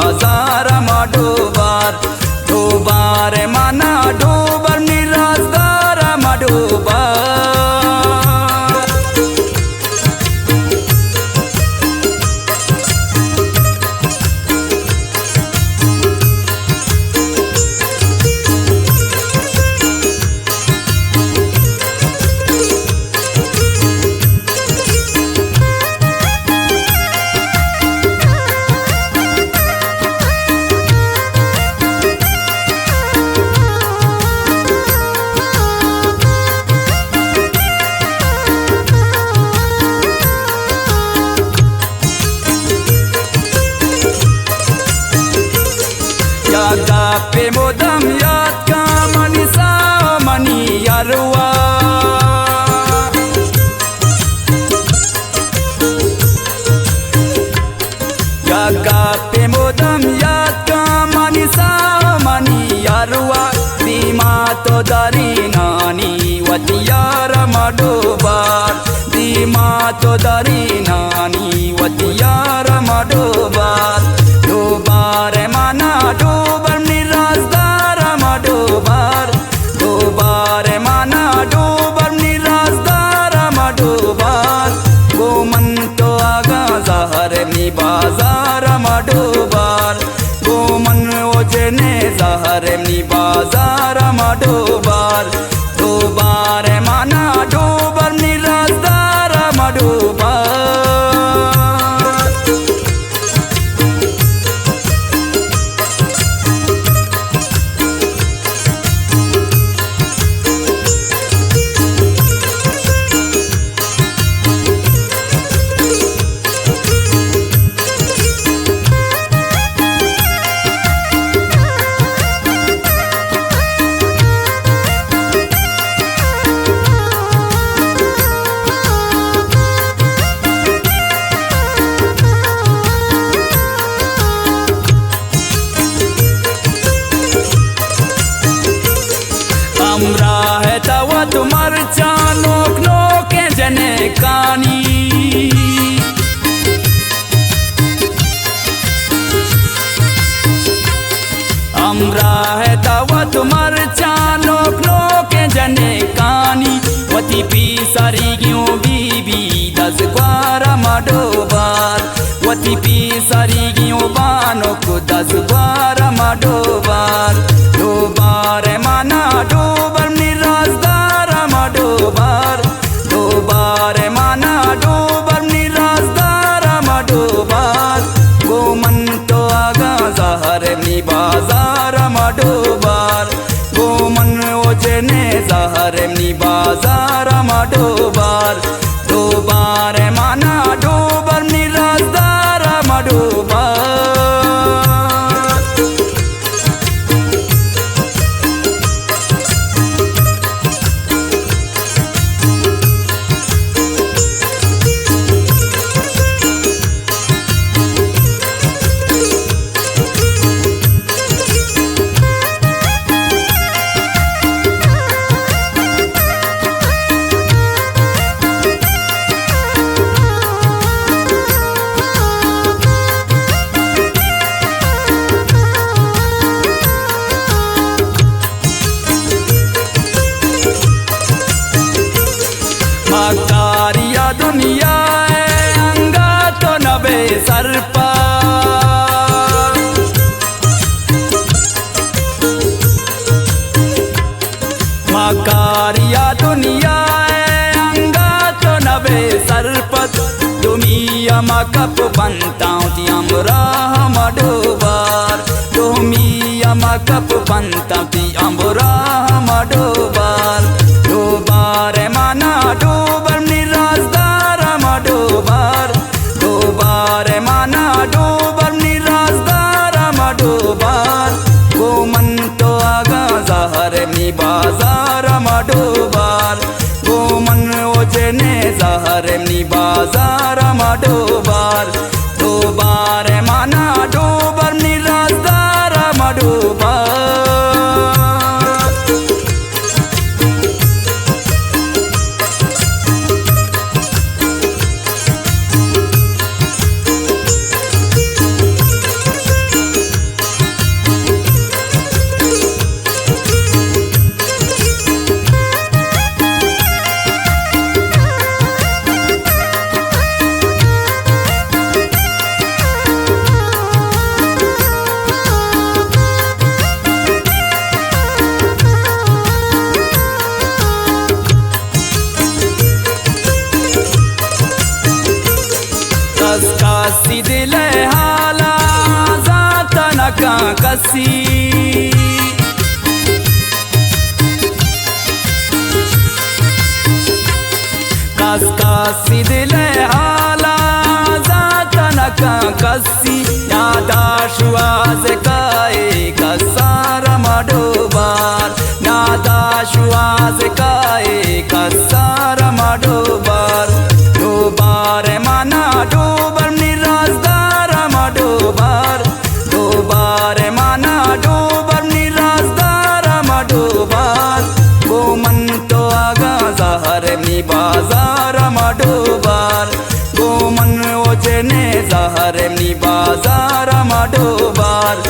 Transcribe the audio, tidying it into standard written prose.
बाजार माडोबार डोबार माना डोबर निराजदार माडोबार Gape modam yat ka manisa mani yarwa Gape modam yat ka manisa mani yarwa Dima to dari nani watiyara madobar Dima to dari nani watiyara madobar Dobar mana dobar निराजदार माडोबार डोबार माना डोबर निराजदार माडोबार गोमन तो आगा जहर नि बाजार माडोबार गोमन ओजने जहर नि बाजार माडोबार डोबार माना डोबर निराजदार माडोबार हमरा है तवा तुम्हार चानोक नोके जने कानी हमरा है तवा तुम्हार चानोक नोके जने कानी वती पी सारी क्यों बीबी 10 12 माडोबार वती पी सारी क्यों बानो को 10 12 माडोबार डोबार माना डोबर निराजदार माडोबार डोबार माना डोबर निराजदार माडोबार गोमन तो आगा जहर नि बाजार माडोबार गोमन ओजने जहर नि बाजार माडोबार डोबार माना डोबर निराजदार माडोबार मकारिया दुनिया अंगा तो नबे सर पर मकारिया दुनिया अंगा तो नबे सर पर दुमिया मकप बनताऊं ती अमरा माडोबार दुमिया मकप बनताऊं ती अमरा माडोबार डोबार माना डोबर निराजदार माडोबार डोबार माना डोबर निराजदार माडोबार गोमन तो आगा जहर नि बाजार माडोबार गोमन ओजने जहर नि बाजार माडोबार डोबार माना डोबर निराजदार माडोबार कसी कसी दिले हाला जातनका कसी नादाशुआज काए कसार मडोबार नादाशुआज काए कसार मडोबार डोबार माना डोबर निराजदार मडोबार डोबार माना डोबर निराजदार मडोबार गोमन तो आगा जहर मी बाजार मडोबार गोमन ओजने जहर मी बाजार मडोबार